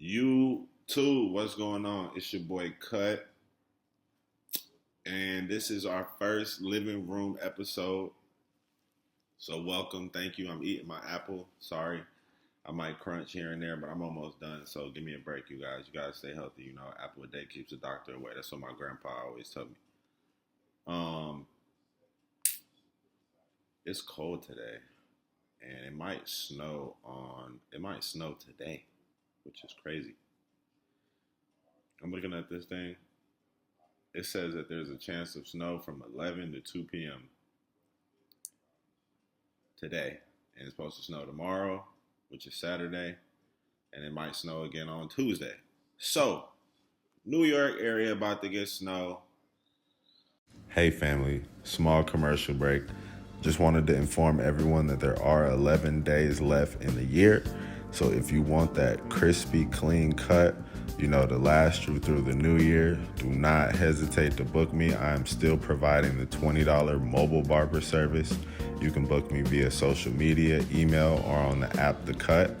You too, what's going on? It's your boy Cut, and this is our first living room episode. So, welcome, thank you. I'm eating my apple. Sorry, I might crunch here and there, but I'm almost done. So, give me a break, you guys. You gotta stay healthy. You know, apple a day keeps the doctor away. That's what my grandpa always told me. Um, it's cold today, and it might snow on. It might snow today, which is crazy. I'm looking at this thing. It says that there's a chance of snow from 11 to 2 p.m. today. And it's supposed to snow tomorrow, which is Saturday. And it might snow again on Tuesday. So, New York area about to get snow. Hey family, small commercial break. Just wanted to inform everyone that there are 11 days left in the year. So if you want that crispy, clean cut, to last you through the new year, do not hesitate to book me. I'm still providing the $20 mobile barber service. You can book me via social media, email, or on the app The Cut.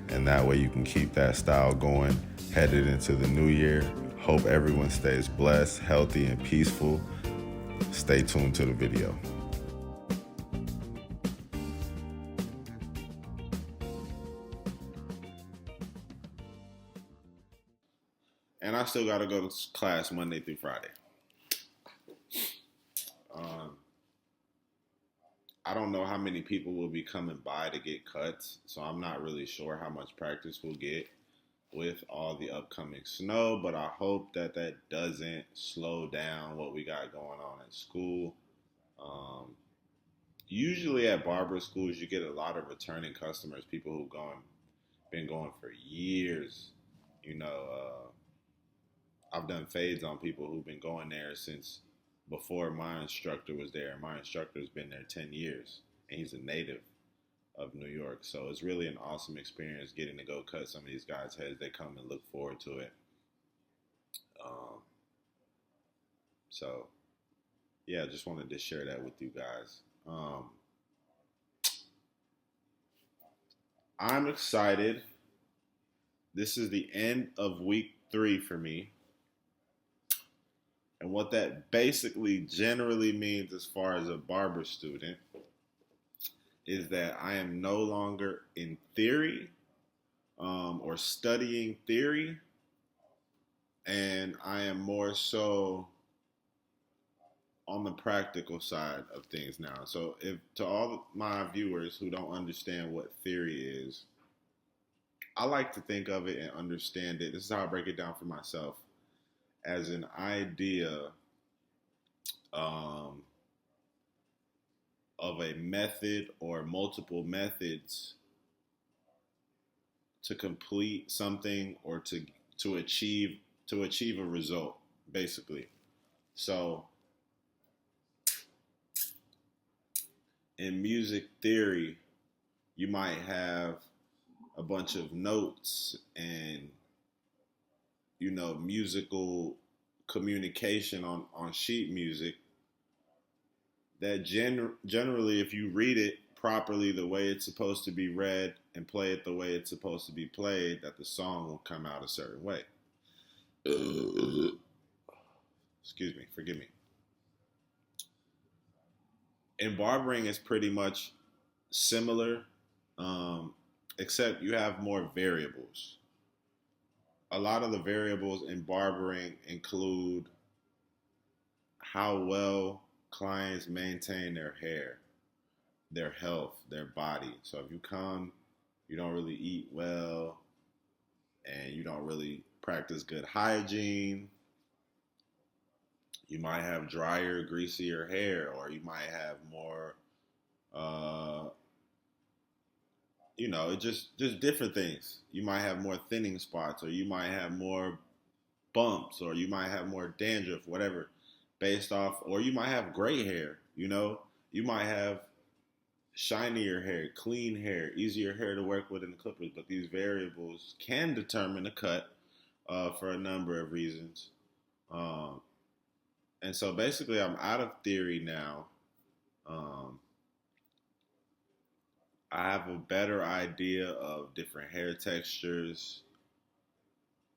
And that way you can keep that style going headed into the new year. Hope everyone stays blessed, healthy, and peaceful. Stay tuned to the video. And I still got to go to class Monday through Friday. I don't know how many people will be coming by to get cuts, so I'm not really sure how much practice we'll get with all the upcoming snow, but I hope that doesn't slow down what we got going on at school. Usually at barber schools, you get a lot of returning customers, people who've been going for years. You know, I've done fades on people who've been going there since before my instructor was there. My instructor's been there 10 years, and he's a native of New York. So it's really an awesome experience getting to go cut some of these guys' heads. They come and look forward to it. So, yeah, just wanted to share that with you guys. I'm excited. This is the end of week 3 for me. And what that basically generally means as far as a barber student is that I am no longer in theory or studying theory, and I am more so on the practical side of things now. So if to all of my viewers who don't understand what theory is, I like to think of it and understand it. This is how I break it down for myself as an idea of a method or multiple methods to complete something or to achieve a result, basically. So in music theory, you might have a bunch of notes and musical communication on sheet music that generally, if you read it properly the way it's supposed to be read and play it the way it's supposed to be played, that the song will come out a certain way. Excuse me, forgive me. In barbering, it's pretty much similar, except you have more variables. A lot of the variables in barbering include how well clients maintain their hair, their health, their body. So if you come, you don't really eat well, and you don't really practice good hygiene, you might have drier, greasier hair, or you might have more, just different things. You might have more thinning spots, or you might have more bumps, or you might have more dandruff, whatever, based off, or you might have gray hair, you might have shinier hair, clean hair, easier hair to work with in the clippers, but these variables can determine the cut for a number of reasons. And so basically I'm out of theory now. I have a better idea of different hair textures,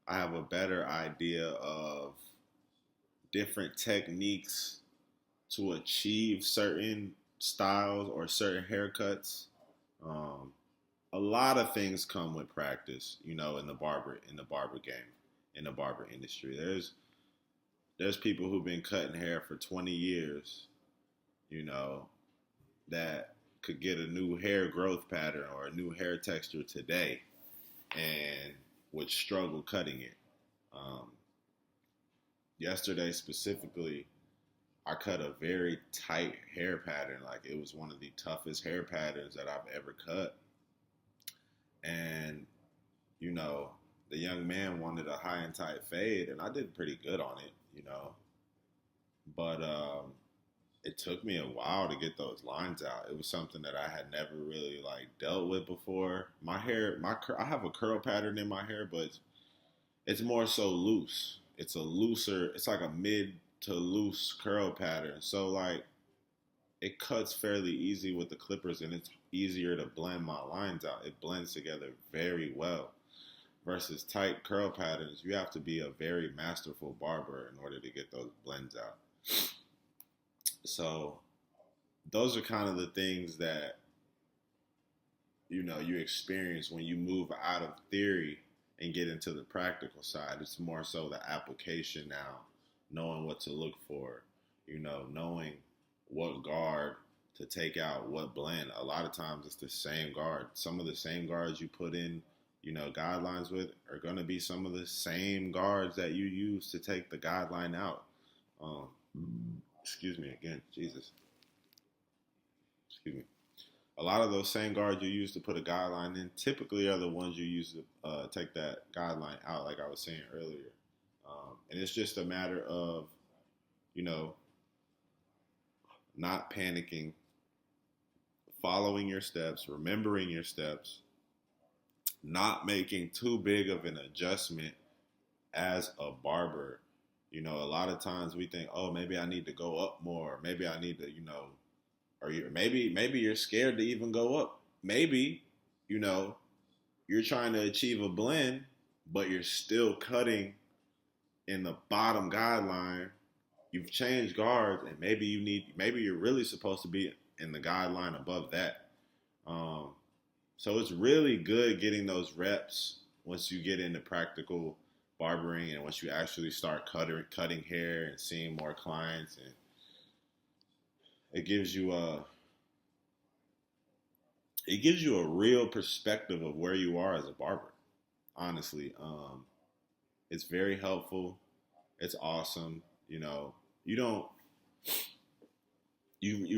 I have a better idea of different techniques to achieve certain styles or certain haircuts. Um, a lot of things come with practice, in the barber game, in the barber industry. There's people who've been cutting hair for 20 years, you know, that could get a new hair growth pattern or a new hair texture today and would struggle cutting it. Um, Yesterday specifically, I cut a very tight hair pattern. Like it was one of the toughest hair patterns that I've ever cut. And, you know, the young man wanted a high and tight fade, and I did pretty good on it. But it took me a while to get those lines out. It was something that I had never really like dealt with before. My hair, I have a curl pattern in my hair, but it's more so loose. It's like a mid to loose curl pattern. So like it cuts fairly easy with the clippers, and it's easier to blend my lines out. It blends together very well. Versus tight curl patterns, you have to be a very masterful barber in order to get those blends out. So those are kind of the things that you experience when you move out of theory and get into the practical side. It's more so the application now, knowing what to look for, knowing what guard to take out, what blend. A lot of times it's the same guard. Some of the same guards you put in, guidelines with are going to be some of the same guards that you use to take the guideline out. Excuse me again, Jesus. Excuse me. A lot of those same guards you use to put a guideline in typically are the ones you use to take that guideline out, like I was saying earlier. And it's just a matter of, not panicking, following your steps, remembering your steps, not making too big of an adjustment as a barber. A lot of times we think, oh, maybe I need to go up more. Maybe I need to, maybe you're scared to even go up. Maybe, you're trying to achieve a blend, but you're still cutting in the bottom guideline. You've changed guards, and maybe you're really supposed to be in the guideline above that. So it's really good getting those reps once you get into practical barbering and once you actually start cutting hair and seeing more clients, and it gives you a real perspective of where you are as a barber. Honestly, it's very helpful. It's awesome. You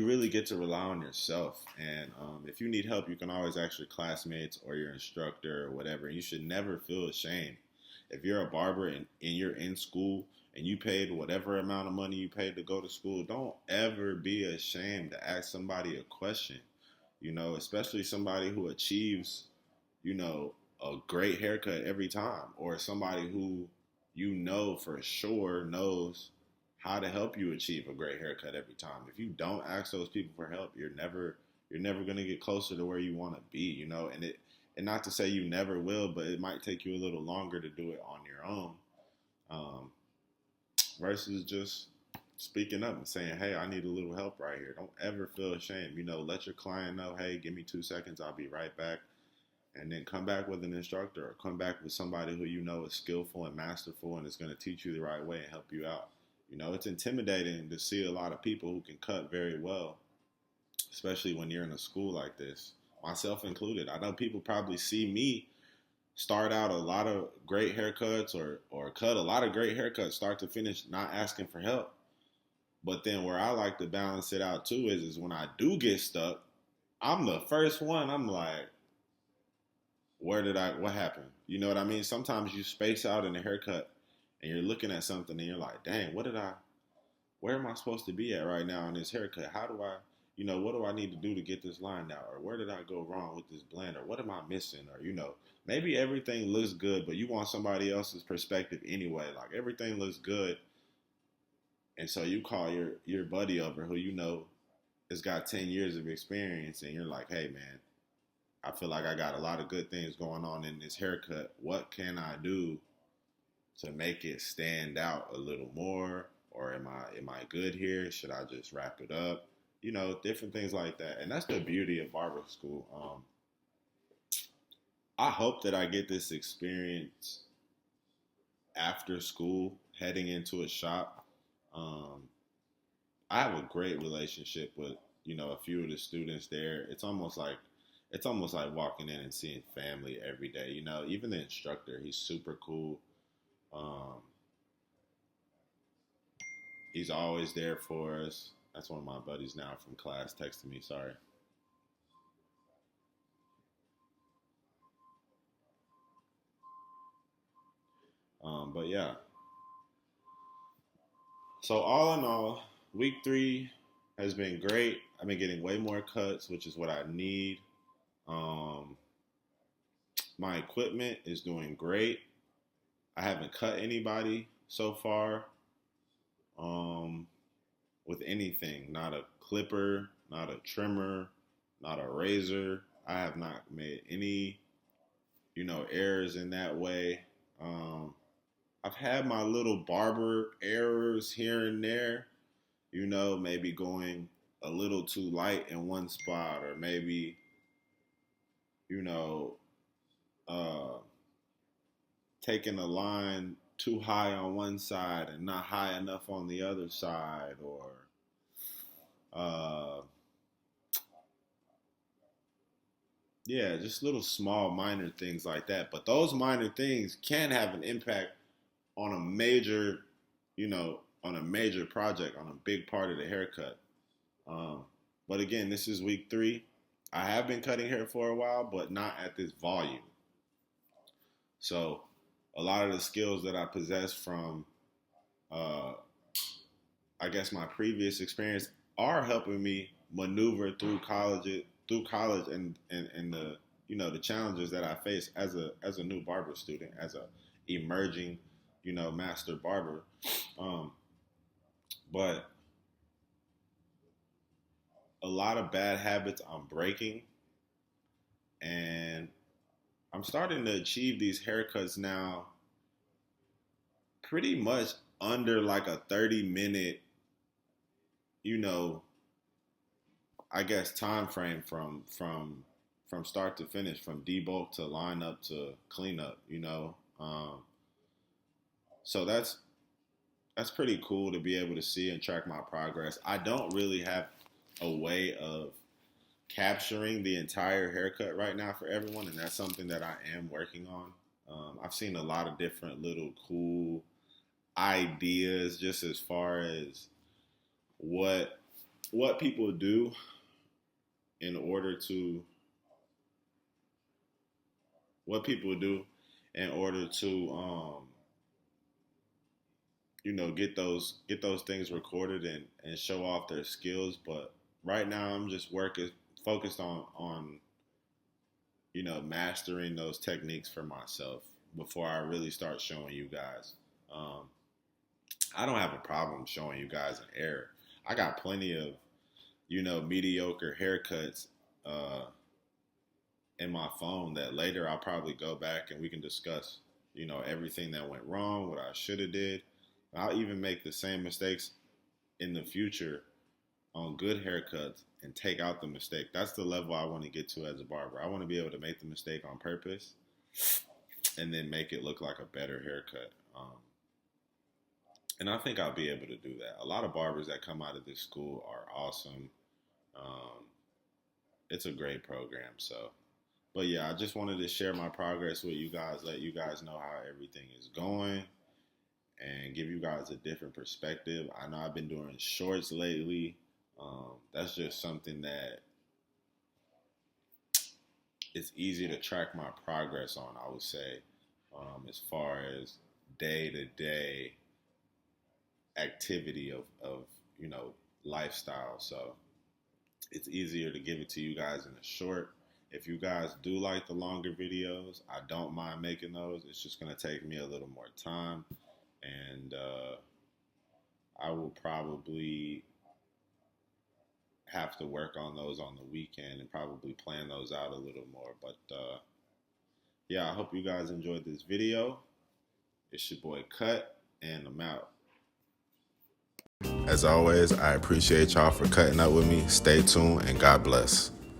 really get to rely on yourself. And if you need help, you can always ask your classmates or your instructor or whatever. You should never feel ashamed. If you're a barber and you're in school and you paid whatever amount of money you paid to go to school, don't ever be ashamed to ask somebody a question, especially somebody who achieves, a great haircut every time, or somebody who for sure knows how to help you achieve a great haircut every time. If you don't ask those people for help, you're never going to get closer to where you want to be, and not to say you never will, but it might take you a little longer to do it on your own, versus just speaking up and saying, hey, I need a little help right here. Don't ever feel ashamed. Let your client know, hey, give me 2 seconds, I'll be right back. And then come back with an instructor, or come back with somebody who is skillful and masterful and is going to teach you the right way and help you out. It's intimidating to see a lot of people who can cut very well, especially when you're in a school like this, myself included. I know people probably see me start out a lot of great haircuts or cut a lot of great haircuts start to finish, not asking for help. But then where I like to balance it out too is when I do get stuck, I'm the first one. I'm like, what happened? You know what I mean? Sometimes you space out in a haircut and you're looking at something and you're like, dang, where am I supposed to be at right now in this haircut? How do I, what do I need to do to get this line out? Or where did I go wrong with this blend? Or what am I missing? Or, maybe everything looks good, but you want somebody else's perspective anyway. Like everything looks good. And so you call your buddy over who has got 10 years of experience, and you're like, hey man, I feel like I got a lot of good things going on in this haircut. What can I do to make it stand out a little more? Or am I good here? Should I just wrap it up? You know, different things like that. And that's the beauty of barber school. I hope that I get this experience after school, heading into a shop. Um, I have a great relationship with, you know, a few of the students there. It's almost like walking in and seeing family every day. You know, even the instructor, he's super cool. Um, he's always there for us. That's one of my buddies now from class texting me. Sorry. But yeah. So all in all, week 3 has been great. I've been getting way more cuts, which is what I need. Um, my equipment is doing great. I haven't cut anybody so far um, with anything. Not a clipper, not a trimmer, not a razor. I have not made any, you know, errors in that way. Um, I've had my little barber errors here and there, you know, maybe going a little too light in one spot, or maybe, you know, uh, taking a line too high on one side and not high enough on the other side, or uh, yeah, just little small minor things like that. But those minor things can have an impact on a major, you know, on a major project, on a big part of the haircut. Um, but again, this is week 3. I have been cutting hair for a while, but not at this volume. So a lot of the skills that I possess from, uh, I guess, my previous experience are helping me maneuver through college and the, you know, the challenges that I face as a new barber student, as a emerging, you know, master barber. Um, but a lot of bad habits I'm breaking, and I'm starting to achieve these haircuts now pretty much under like a 30-minute, you know, I guess time frame from start to finish, from debulk to line up to clean up, you know. So that's pretty cool to be able to see and track my progress. I don't really have a way of capturing the entire haircut right now for everyone, and that's something that I am working on. I've seen a lot of different little cool ideas just as far as what what people do in order to what people do in order to you know, get those things recorded and show off their skills. But right now I'm just working focused on you know, mastering those techniques for myself before I really start showing you guys. Um, I don't have a problem showing you guys an error. I got plenty of, you know, mediocre haircuts uh, in my phone that later I'll probably go back and we can discuss, you know, everything that went wrong, what I should have did. I'll even make the same mistakes in the future on good haircuts and take out the mistake. That's the level I want to get to as a barber. I want to be able to make the mistake on purpose and then make it look like a better haircut. And I think I'll be able to do that. A lot of barbers that come out of this school are awesome. Um, it's a great program. So, but yeah, I just wanted to share my progress with you guys, let you guys know how everything is going, and give you guys a different perspective. I know I've been doing shorts lately. That's just something that it's easy to track my progress on, I would say, as far as day to day activity of you know, lifestyle. So it's easier to give it to you guys in a short. If you guys do like the longer videos, I don't mind making those. It's just going to take me a little more time, and I will probably have to work on those on the weekend and probably plan those out a little more. But yeah, I hope you guys enjoyed this video. It's your boy Cut, and I'm out. As always, I appreciate y'all for cutting up with me. Stay tuned, and God bless.